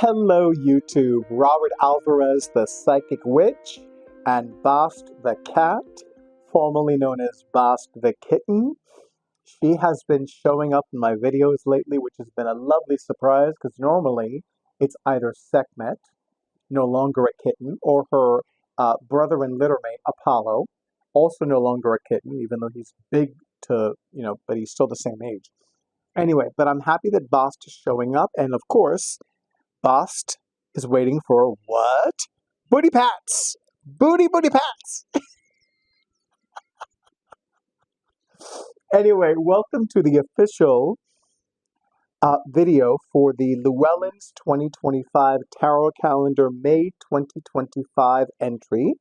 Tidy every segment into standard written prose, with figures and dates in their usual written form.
Hello YouTube, Robert Alvarez the Psychic Witch and Bast the Cat, formerly known as Bast the Kitten. She has been showing up in my videos lately, which has been a lovely surprise because normally it's either Sekhmet, no longer a kitten, or her brother and littermate Apollo, also no longer a kitten, even though he's big but he's still the same age. Anyway, but I'm happy that Bast is showing up, and of course, Bast is waiting for what? Booty pats! Booty pats! Anyway, welcome to the official video for the Llewellyn's 2025 Tarot Calendar May 2025 entry.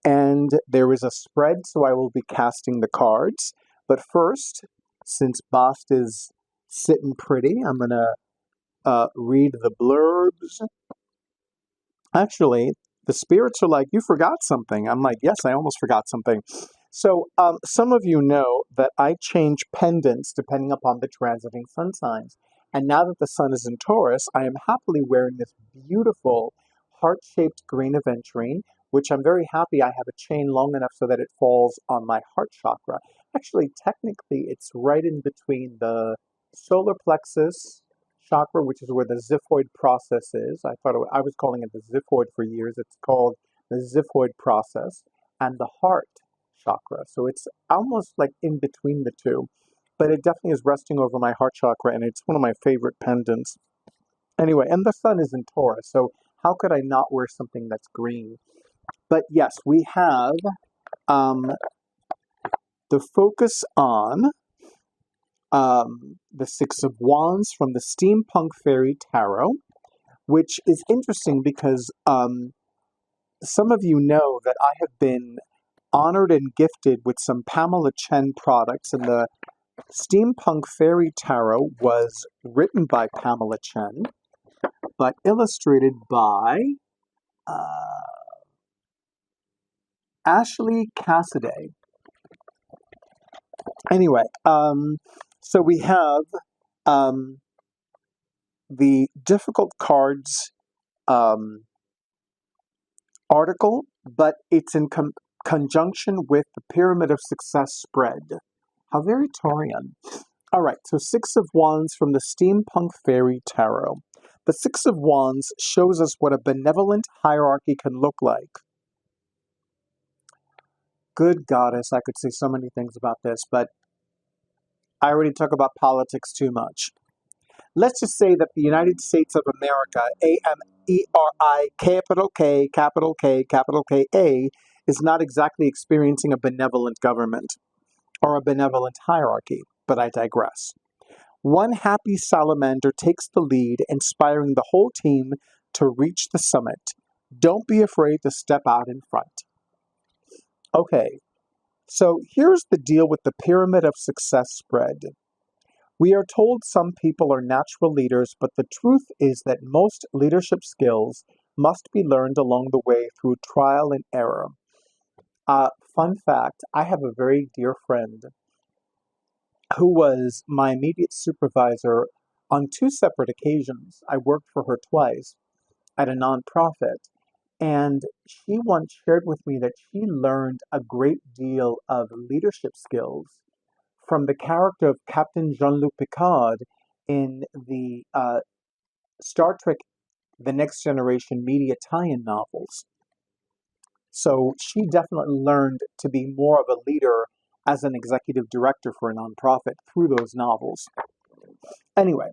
And there is a spread, so I will be casting the cards. But first, since Bast is sitting pretty, I'm going to read the blurbs. Actually, the spirits are like, you forgot something. I'm like, yes, I almost forgot something. So some of you know that I change pendants depending upon the transiting sun signs. And now that the sun is in Taurus, I am happily wearing this beautiful heart-shaped green aventurine, which I'm very happy I have a chain long enough so that it falls on my heart chakra. Actually, technically, it's right in between the solar plexus chakra, which is where the xiphoid process is. I was calling it the xiphoid for years. It's called the xiphoid process, and the heart chakra. So it's almost like in between the two, but it definitely is resting over my heart chakra, and it's one of my favorite pendants. Anyway, and the sun is in Taurus, so how could I not wear something that's green? But yes, we have the focus on the Six of Wands from the Steampunk Faerie Tarot, which is interesting because some of you know that I have been honored and gifted with some Pamela Chen products, and the Steampunk Faerie Tarot was written by Pamela Chen, but illustrated by Ashley Cassaday. Anyway, so we have the difficult cards article, but it's in conjunction with the Pyramid of Success spread. How very Taurian. All right, so Six of Wands from the Steampunk Faerie Tarot. The Six of Wands shows us what a benevolent hierarchy can look like. Good goddess, I could say so many things about this, but I already talk about politics too much. Let's just say that the United States of America, A-M-E-R-I, capital K, capital K, capital K-A, is not exactly experiencing a benevolent government or a benevolent hierarchy, but I digress. One happy salamander takes the lead, inspiring the whole team to reach the summit. Don't be afraid to step out in front. Okay, so here's the deal with the Pyramid of Success spread. We are told some people are natural leaders, but the truth is that most leadership skills must be learned along the way through trial and error. Fun fact, I have a very dear friend who was my immediate supervisor on two separate occasions. I worked for her twice at a nonprofit, and she once shared with me that she learned a great deal of leadership skills from the character of Captain Jean-Luc Picard in the Star Trek The Next Generation media tie-in novels. So she definitely learned to be more of a leader as an executive director for a nonprofit through those novels. Anyway,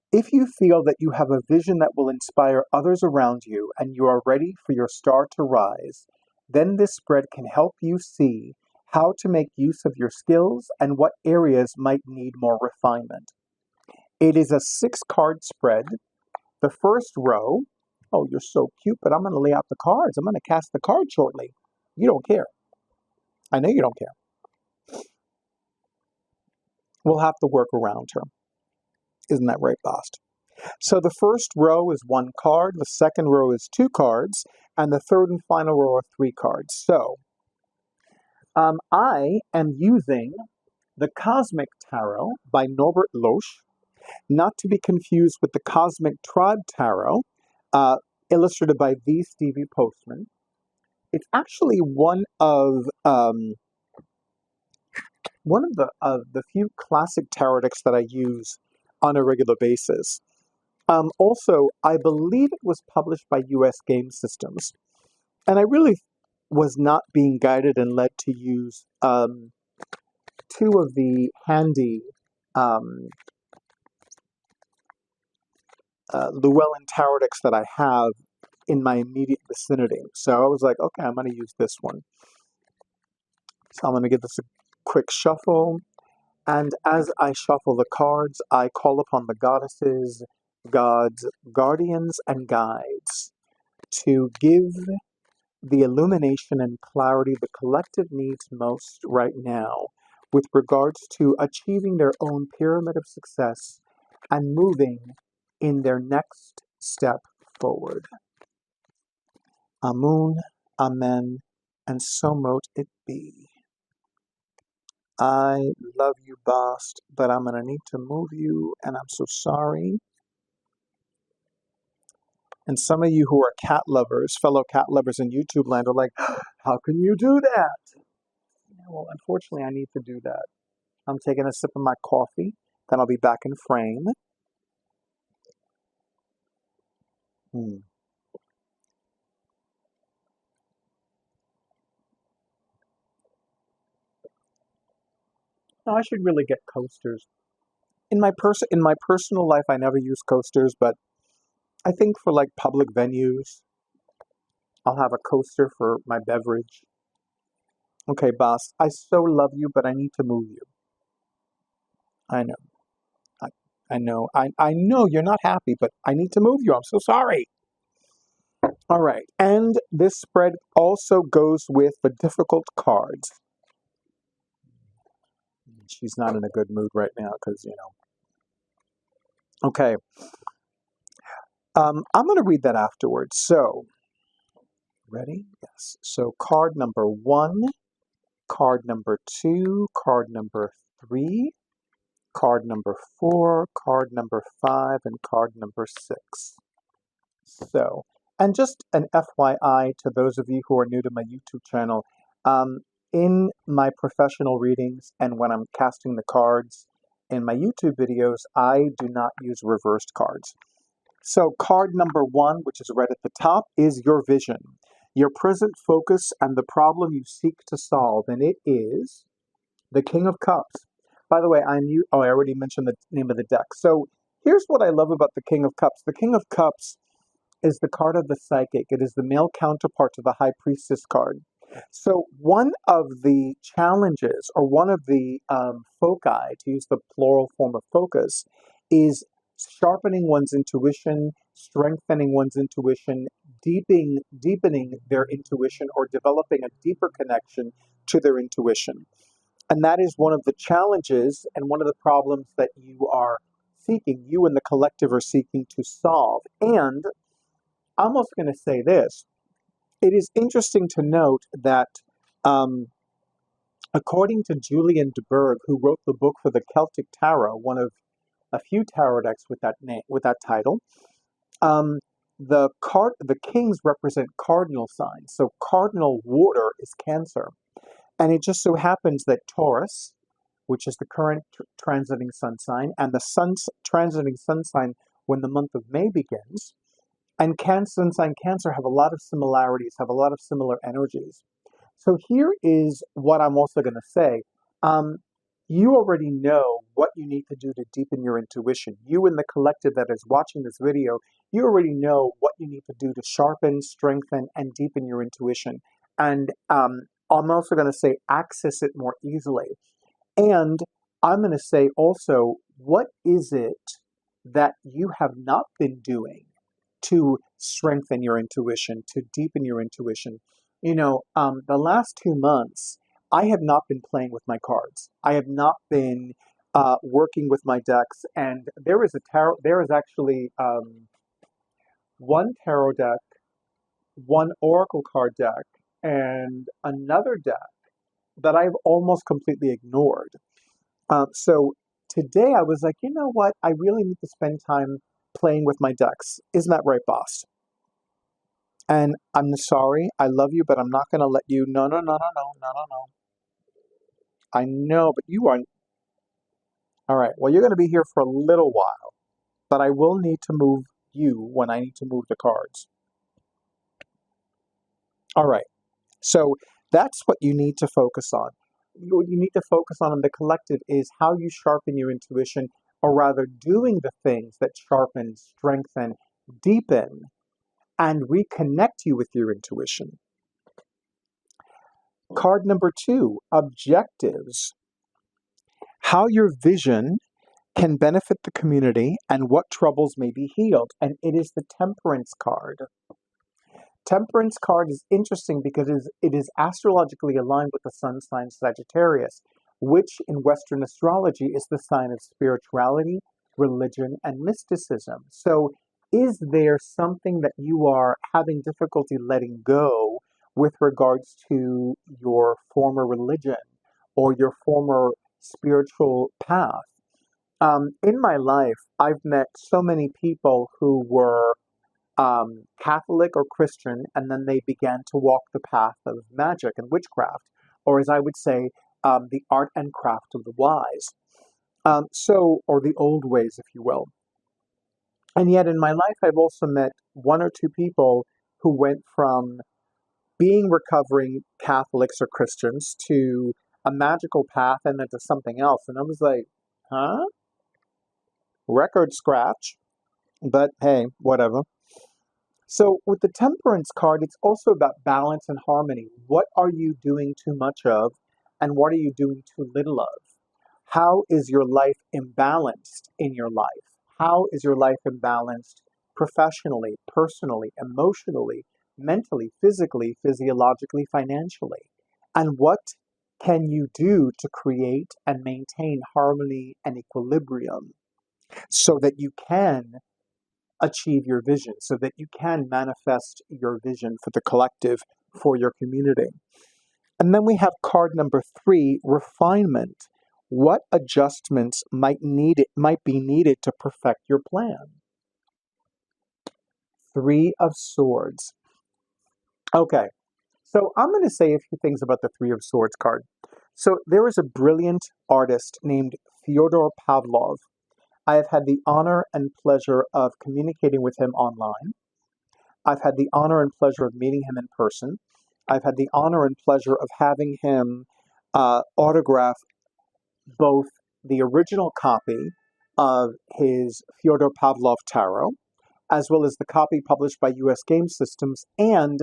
if you feel that you have a vision that will inspire others around you and you are ready for your star to rise, then this spread can help you see how to make use of your skills and what areas might need more refinement. It is a 6-card spread. The first row, oh, you're so cute, but I'm going to lay out the cards. I'm going to cast the card shortly. You don't care. I know you don't care. We'll have to work around her. Isn't that right, Bast? So the first row is 1 card, the second row is 2 cards, and the third and final row are 3 cards. So I am using the Cosmic Tarot by Norbert Loesch, not to be confused with the Cosmic Tribe Tarot, illustrated by V. Stevie Postman. It's actually one of the few classic tarot decks that I use on a regular basis. Also, I believe it was published by U.S. Game Systems, and I really was not being guided and led to use two of the handy Llewellyn tarot decks that I have in my immediate vicinity. So I was like, okay, I'm going to use this one. So I'm going to give this a quick shuffle. And as I shuffle the cards, I call upon the goddesses, gods, guardians, and guides to give the illumination and clarity the collective needs most right now with regards to achieving their own pyramid of success and moving in their next step forward. Amun, Amen, and so mote it be. I love you, Bast, but I'm going to need to move you, and I'm so sorry. And some of you who are cat lovers, fellow cat lovers in YouTube land, are like, how can you do that? Yeah, well, unfortunately, I need to do that. I'm taking a sip of my coffee, then I'll be back in frame. No, I should really get coasters. In my personal life, I never use coasters, but I think for like public venues, I'll have a coaster for my beverage. Okay, boss, I so love you, but I need to move you. I know. I, I know. I know you're not happy, but I need to move you. I'm so sorry. All right. And this spread also goes with the difficult cards. She's not in a good mood right now because, you know. Okay. I'm going to read that afterwards. So, ready? Yes. So, card number 1, card number 2, card number 3, card number 4, card number 5, and card number 6. So, and just an FYI to those of you who are new to my YouTube channel, in my professional readings and when I'm casting the cards in my YouTube videos, I do not use reversed cards. So card number 1, which is right at the top, is your vision, your present focus, and the problem you seek to solve, and it is the King of Cups. By the way, I already mentioned the name of the deck. So here's what I love about the King of Cups. The King of Cups is the card of the psychic. It is the male counterpart to the High Priestess card. So one of the challenges, or one of the foci, to use the plural form of focus, is sharpening one's intuition, strengthening one's intuition, deepening their intuition, or developing a deeper connection to their intuition. And that is one of the challenges and one of the problems that you and the collective are seeking to solve. And I'm also going to say this. It is interesting to note that according to Julian de Burgh, who wrote the book for the Celtic Tarot, one of a few tarot decks with that name, with that title, the kings represent cardinal signs. So cardinal water is Cancer. And it just so happens that Taurus, which is the current transiting sun sign, and the sun's transiting sun sign when the month of May begins, and Cancer and sign Cancer have a lot of similarities, have a lot of similar energies. So here is what I'm also going to say. You already know what you need to do to deepen your intuition. You and the collective that is watching this video, you already know what you need to do to sharpen, strengthen, and deepen your intuition. And I'm also going to say access it more easily. And I'm going to say also, what is it that you have not been doing to strengthen your intuition, to deepen your intuition? You know, the last 2 months, I have not been playing with my cards. I have not been working with my decks. And there is actually one tarot deck, one oracle card deck, and another deck that I've almost completely ignored. So today I was like, you know what? I really need to spend time playing with my decks. Isn't that right, boss? And I'm sorry, I love you, but I'm not going to let you. No, no, no, no, no, no, no, no. I know, but you aren't. All right, well, you're going to be here for a little while, but I will need to move you when I need to move the cards. All right, so that's what you need to focus on. What you need to focus on in the collective is how you sharpen your intuition, or rather doing the things that sharpen, strengthen, deepen, and reconnect you with your intuition. Card number 2, objectives. How your vision can benefit the community and what troubles may be healed. And it is the Temperance card. Temperance card is interesting because it is astrologically aligned with the sun sign Sagittarius, which in Western astrology is the sign of spirituality, religion, and mysticism. So is there something that you are having difficulty letting go with regards to your former religion or your former spiritual path? In my life, I've met so many people who were Catholic or Christian, and then they began to walk the path of magic and witchcraft, or as I would say, the art and craft of the wise. Or the old ways, if you will. And yet in my life, I've also met one or two people who went from being recovering Catholics or Christians to a magical path and then to something else. And I was like, huh? Record scratch. But hey, whatever. So with the Temperance card, it's also about balance and harmony. What are you doing too much of, and what are you doing too little of? How is your life imbalanced in your life? How is your life imbalanced professionally, personally, emotionally, mentally, physically, physiologically, financially? And what can you do to create and maintain harmony and equilibrium so that you can achieve your vision, so that you can manifest your vision for the collective, for your community? And then we have card number 3, refinement. What adjustments might be needed to perfect your plan? 3 of Swords. Okay, so I'm going to say a few things about the 3 of Swords card. So there is a brilliant artist named Fyodor Pavlov. I have had the honor and pleasure of communicating with him online. I've had the honor and pleasure of meeting him in person. I've had the honor and pleasure of having him autograph both the original copy of his Fyodor Pavlov Tarot, as well as the copy published by US Game Systems. And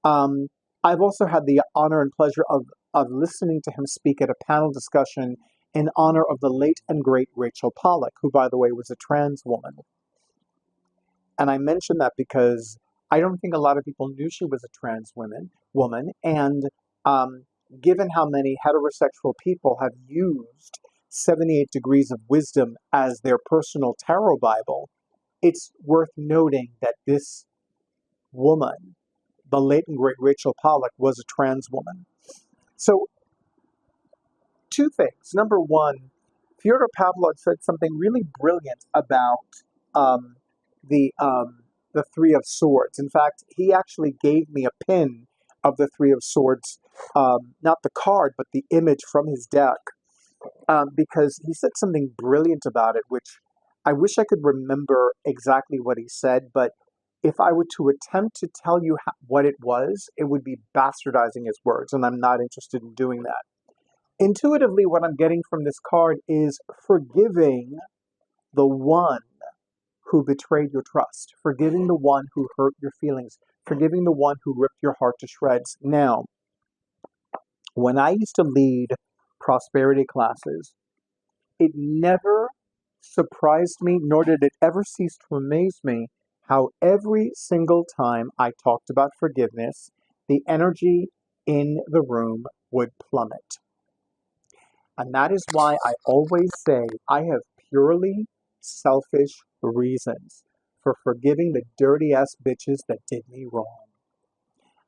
I've also had the honor and pleasure of listening to him speak at a panel discussion in honor of the late and great Rachel Pollack, who, by the way, was a trans woman. And I mention that because I don't think a lot of people knew she was a trans woman. And given how many heterosexual people have used 78 Degrees of Wisdom as their personal tarot Bible, it's worth noting that this woman, the late and great Rachel Pollack, was a trans woman. So, 2 things. Number 1, Fyodor Pavlov said something really brilliant about the 3 of Swords. In fact, he actually gave me a pin of the 3 of Swords, not the card, but the image from his deck, because he said something brilliant about it, which I wish I could remember exactly what he said, but if I were to attempt to tell you what it was, it would be bastardizing his words, and I'm not interested in doing that. Intuitively, what I'm getting from this card is forgiving the one who betrayed your trust, forgiving the one who hurt your feelings, forgiving the one who ripped your heart to shreds. Now, when I used to lead prosperity classes, it never surprised me, nor did it ever cease to amaze me, how every single time I talked about forgiveness, the energy in the room would plummet. And that is why I always say I have purely selfish reasons for forgiving the dirty ass bitches that did me wrong.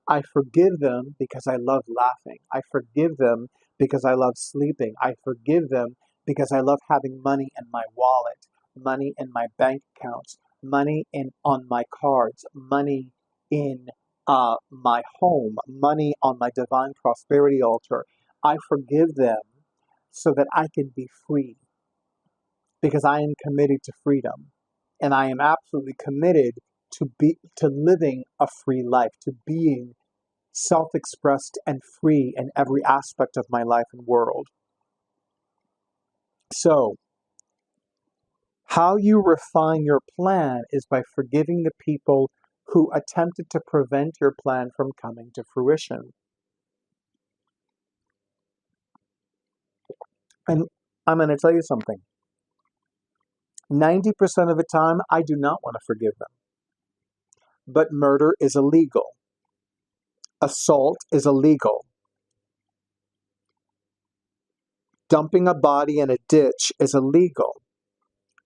I forgive them because I love laughing. I forgive them because I love sleeping. I forgive them because I love having money in my wallet, money in my bank accounts, money in on my cards, money in my home, money on my divine prosperity altar. I forgive them so that I can be free because I am committed to freedom. And I am absolutely committed to living a free life, to being self-expressed and free in every aspect of my life and world. So, how you refine your plan is by forgiving the people who attempted to prevent your plan from coming to fruition. And I'm going to tell you something. 90% of the time, I do not want to forgive them. But murder is illegal. Assault is illegal. Dumping a body in a ditch is illegal.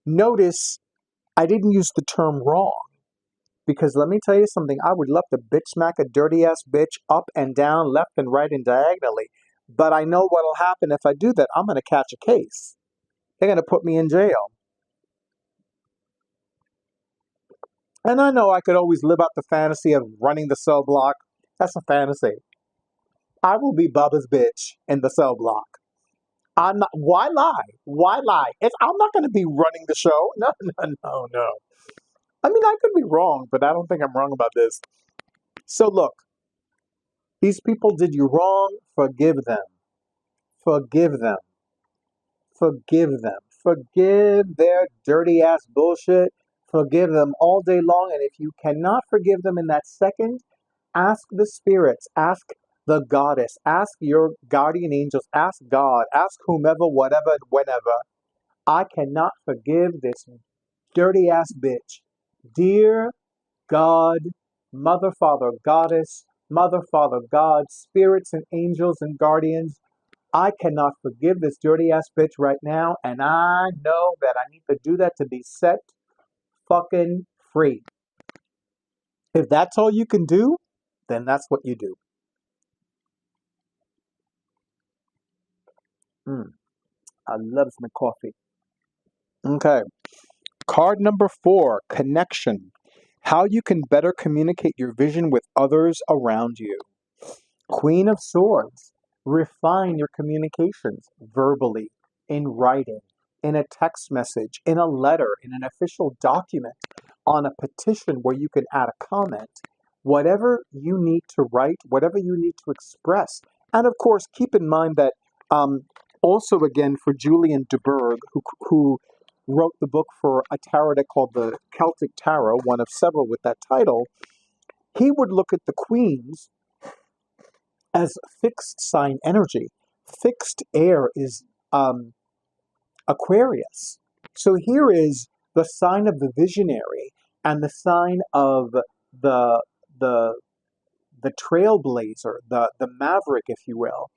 Notice I didn't use the term wrong. Because let me tell you something, I would love to bitch smack a dirty ass bitch up and down, left and right and diagonally. But I know what'll happen if I do that. I'm going to catch a case. They're going to put me in jail. And I know I could always live out the fantasy of running the cell block. That's a fantasy. I will be Bubba's bitch in the cell block. I'm not. Why lie? Why lie? I'm not going to be running the show. No, no, no, no. I mean, I could be wrong, but I don't think I'm wrong about this. So look, these people did you wrong. Forgive them. Forgive them. Forgive them. Forgive their dirty ass bullshit. Forgive them all day long. And if you cannot forgive them in that second, ask the spirits, ask the goddess, ask your guardian angels, ask God, ask whomever, whatever, whenever. I cannot forgive this dirty ass bitch. Dear God, Mother, Father, Goddess, Mother, Father, God, spirits and angels and guardians, I cannot forgive this dirty ass bitch right now, and I know that I need to do that to be set fucking free. If that's all you can do, then that's what you do. I love some coffee. Okay. Card number 4, connection. How you can better communicate your vision with others around you. Queen of Swords. Refine your communications verbally, in writing, in a text message, in a letter, in an official document, on a petition where you can add a comment. Whatever you need to write, whatever you need to express. And of course, keep in mind that also again for Julian de Burgh, who wrote the book for a tarot deck called the Celtic Tarot, one of several with that title, he would look at the queens as fixed sign energy. Fixed air is Aquarius. So here is the sign of the visionary and the sign of the the the trailblazer, the maverick, if you will,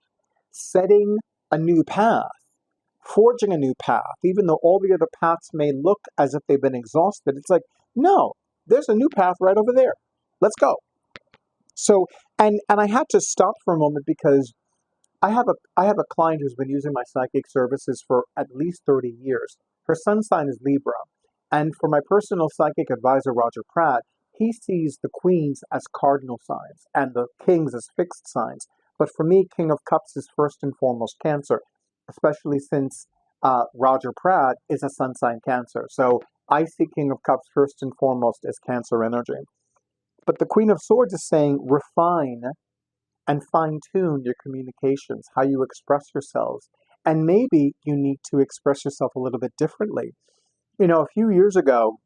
setting a new path, forging a new path, even though all the other paths may look as if they've been exhausted. It's like, no, there's a new path right over there. Let's go. So, and I had to stop for a moment because I have a client who's been using my psychic services for at least 30 years. Her sun sign is Libra. And for my personal psychic advisor, Roger Pratt, he sees the queens as cardinal signs and the kings as fixed signs. But for me, King of Cups is first and foremost Cancer, especially since Roger Pratt is a sun sign Cancer. So I see King of Cups first and foremost as Cancer energy. But the Queen of Swords is saying refine and fine-tune your communications, how you express yourselves. And maybe you need to express yourself a little bit differently. You know, a few years ago,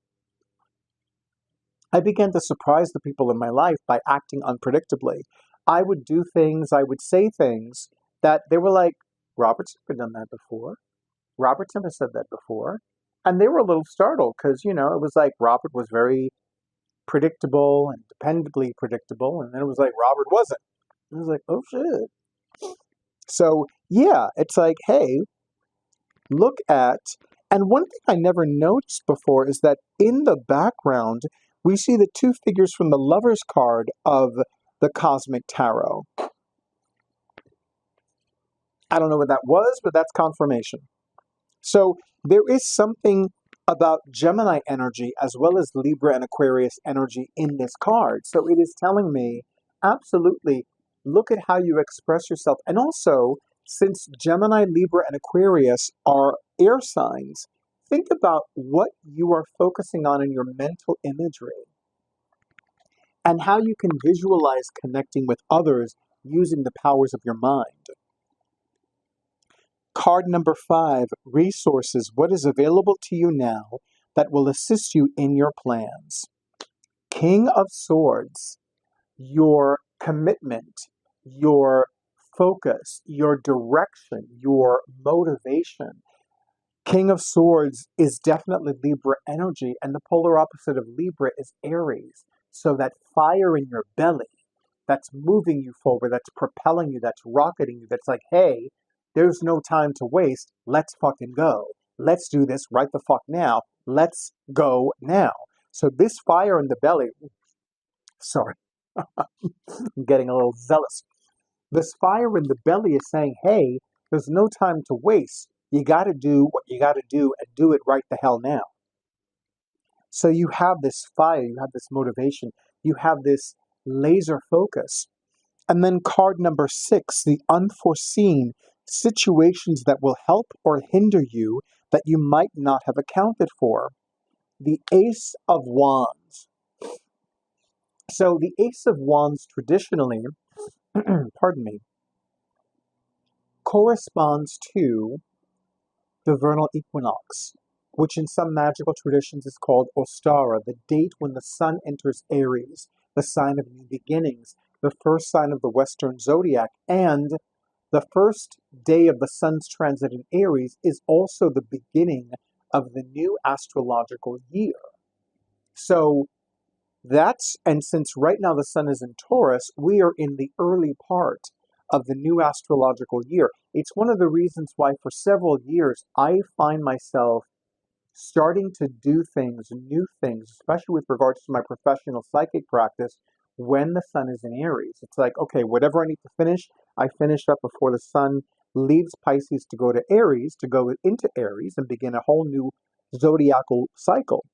I began to surprise the people in my life by acting unpredictably. I would do things, I would say things that they were like, Robert's never done that before. Robert's never said that before. And they were a little startled because, you know, it was like Robert was very predictable and dependably predictable. And then it was like Robert wasn't. I was like, oh shit. So yeah, it's like, hey, look at, and one thing I never noticed before is that in the background, we see the two figures from the Lover's card of the Cosmic Tarot. I don't know what that was, but that's confirmation. So there is something about Gemini energy as well as Libra and Aquarius energy in this card. So it is telling me, absolutely, look at how you express yourself. And also, since Gemini, Libra, and Aquarius are air signs, think about what you are focusing on in your mental imagery and how you can visualize connecting with others using the powers of your mind. Card number 5, resources. What is available to you now that will assist you in your plans? King of Swords, your commitment, your focus, your direction, your motivation. King of Swords is definitely Libra energy, and the polar opposite of Libra is Aries. So that fire in your belly that's moving you forward, that's propelling you, that's rocketing you, that's like, hey, there's no time to waste. Let's fucking go. Let's do this right the fuck now. Let's go now. So this fire in the belly, sorry, I'm getting a little zealous. This fire in the belly is saying, hey, there's no time to waste. You got to do what you got to do and do it right the hell now. So you have this fire, you have this motivation, you have this laser focus. And then card number 6, the unforeseen, situations that will help or hinder you that you might not have accounted for. The Ace of Wands. So the Ace of Wands traditionally, pardon me, corresponds to the vernal equinox, which in some magical traditions is called Ostara, the date when the sun enters Aries, the sign of new beginnings, the first sign of the Western zodiac, and the first day of the sun's transit in Aries is also the beginning of the new astrological year. So and since right now the sun is in Taurus, we are in the early part of the new astrological year. It's one of the reasons why for several years I find myself starting to do things, new things, especially with regards to my professional psychic practice, when the sun is in Aries. It's like, okay, whatever I need to finish, I finish up before the sun leaves Pisces to go to Aries, to go into Aries and begin a whole new zodiacal cycle.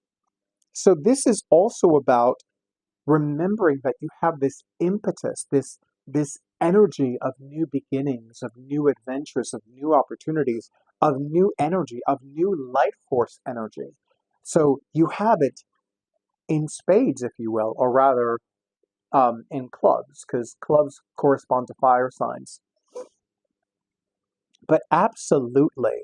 So this is also about remembering that you have this impetus, this energy of new beginnings, of new adventures, of new opportunities, of new energy, of new life force energy. So you have it in spades, if you will, or rather in clubs, because clubs correspond to fire signs. But absolutely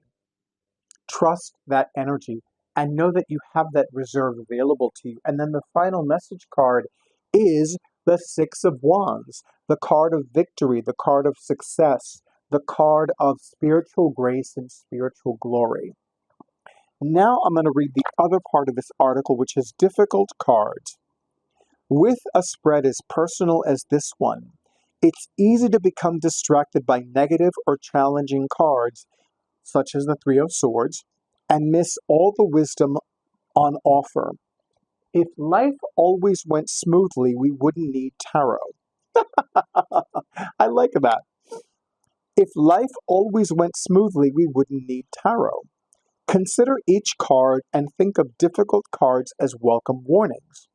trust that energy and know that you have that reserve available to you. And then the final message card is the Six of Wands, the card of victory, the card of success, the card of spiritual grace and spiritual glory. Now I'm going to read the other part of this article, which is difficult cards. With a spread as personal as this one, it's easy to become distracted by negative or challenging cards, such as the Three of Swords, and miss all the wisdom on offer. If life always went smoothly, we wouldn't need tarot. I like that. If life always went smoothly, we wouldn't need tarot. Consider each card and think of difficult cards as welcome warnings.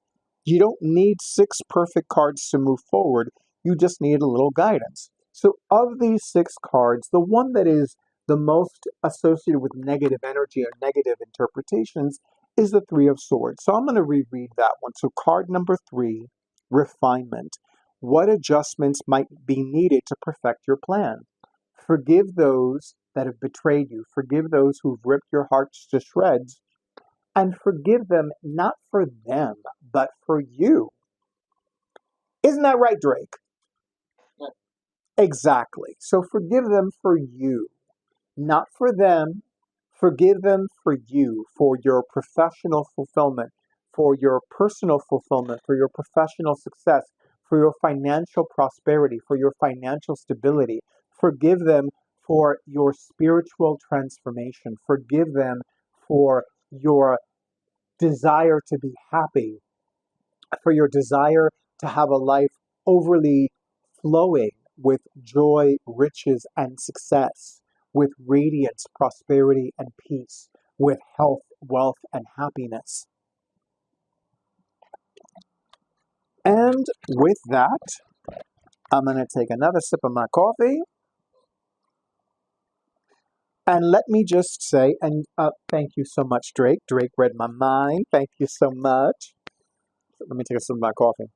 You don't need 6 perfect cards to move forward, you just need a little guidance. So of these 6 cards, the one that is the most associated with negative energy or negative interpretations is the Three of Swords. So I'm going to reread that one. So card number 3, refinement. What adjustments might be needed to perfect your plan? Forgive those that have betrayed you. Forgive those who've ripped your hearts to shreds. And forgive them not for them, but for you. Isn't that right, Drake? Yeah. Exactly. So forgive them for you, not for them. Forgive them for you, for your professional fulfillment, for your personal fulfillment, for your professional success, for your financial prosperity, for your financial stability. Forgive them for your spiritual transformation. Forgive them for your desire to be happy, for your desire to have a life overly flowing with joy, riches, and success, with radiance, prosperity, and peace, with health, wealth, and happiness. And with that, I'm going to take another sip of my coffee. And let me just say, and thank you so much, Drake. Drake read my mind. Thank you so much. Let me take a sip of my coffee.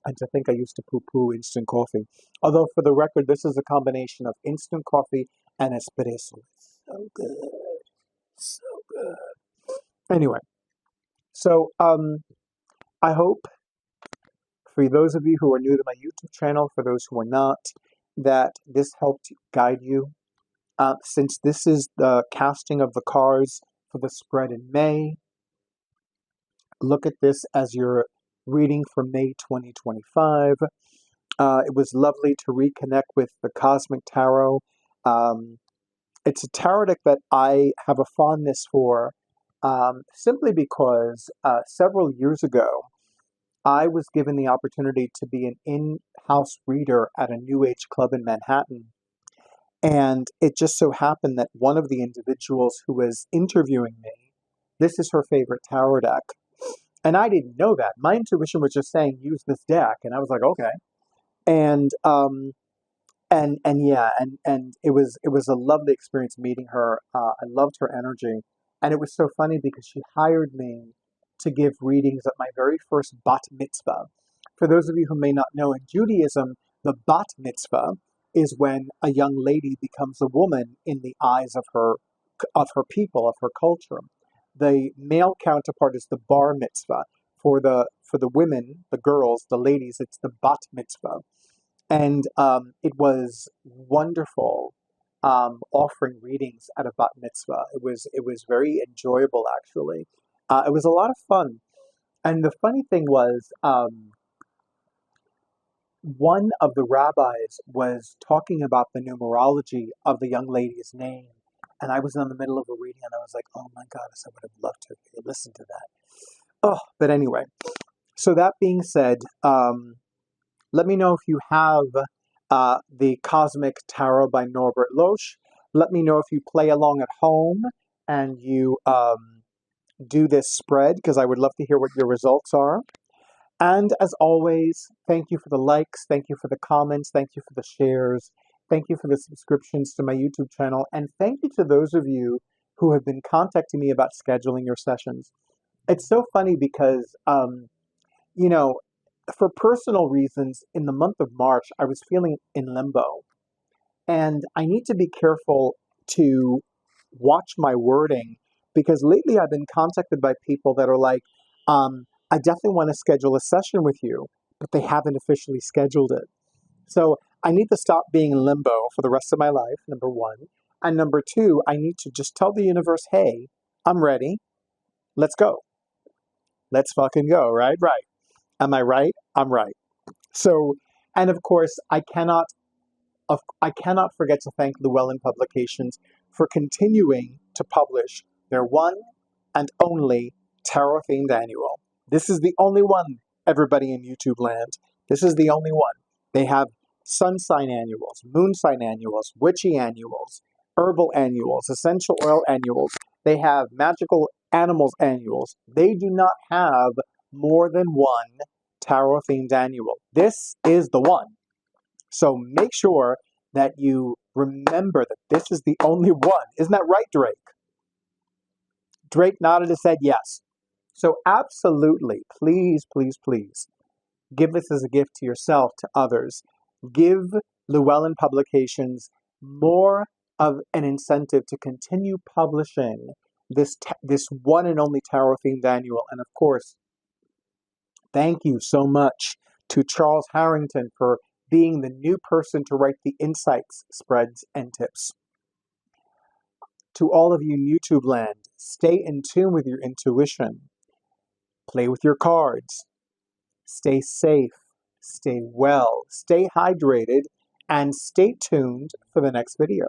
And to think I used to poo-poo instant coffee. Although, for the record, this is a combination of instant coffee and espresso. So good. So good. Anyway, so I hope, for those of you who are new to my YouTube channel, for those who are not, that this helped guide you. Since this is the casting of the cards for the spread in May, look at this as your reading for May 2025. It was lovely to reconnect with the Cosmic Tarot. It's a tarot deck that I have a fondness for, simply because several years ago, I was given the opportunity to be an in-house reader at a New Age club in Manhattan. And it just so happened that one of the individuals who was interviewing me, this is her favorite tarot deck. And I didn't know that. My intuition was just saying, use this deck. And I was like, okay. And it was a lovely experience meeting her. I loved her energy. And it was so funny because she hired me to give readings at my very first bat mitzvah. For those of you who may not know, in Judaism, the bat mitzvah is when a young lady becomes a woman in the eyes of her people, of her culture. The male counterpart is the bar mitzvah. For the women, the girls, the ladies, it's the bat mitzvah. And it was wonderful offering readings at a bat mitzvah. It was very enjoyable, actually. It was a lot of fun. And the funny thing was, one of the rabbis was talking about the numerology of the young lady's name. And I was in the middle of a reading and I was like, oh my goodness, I would have loved to listen to that. Oh, but anyway, so that being said, let me know if you have the Cosmic Tarot by Norbert Loesch. Let me know if you play along at home and you do this spread, because I would love to hear what your results are. And as always, thank you for the likes, thank you for the comments, thank you for the shares, thank you for the subscriptions to my YouTube channel, and thank you to those of you who have been contacting me about scheduling your sessions. It's so funny because, for personal reasons, in the month of March, I was feeling in limbo. And I need to be careful to watch my wording, because lately I've been contacted by people that are like, I definitely want to schedule a session with you, but they haven't officially scheduled it. So I need to stop being in limbo for the rest of my life, number one. And number two, I need to just tell the universe, hey, I'm ready. Let's go. Let's fucking go, right? Right. Am I right? I'm right. So, and of course, I cannot forget to thank Llewellyn Publications for continuing to publish their one and only tarot-themed annual. This is the only one, everybody in YouTube land. This is the only one. They have sun sign annuals, moon sign annuals, witchy annuals, herbal annuals, essential oil annuals. They have magical animals annuals. They do not have more than one tarot-themed annual. This is the one. So make sure that you remember that this is the only one. Isn't that right, Drake? Drake nodded and said yes. So absolutely, please, please, please, give this as a gift to yourself, to others. Give Llewellyn Publications more of an incentive to continue publishing this one and only tarot-themed annual. And of course, thank you so much to Charles Harrington for being the new person to write the insights, spreads, and tips. To all of you YouTube land, stay in tune with your intuition. Play with your cards. Stay safe. Stay well. Stay hydrated. And stay tuned for the next video.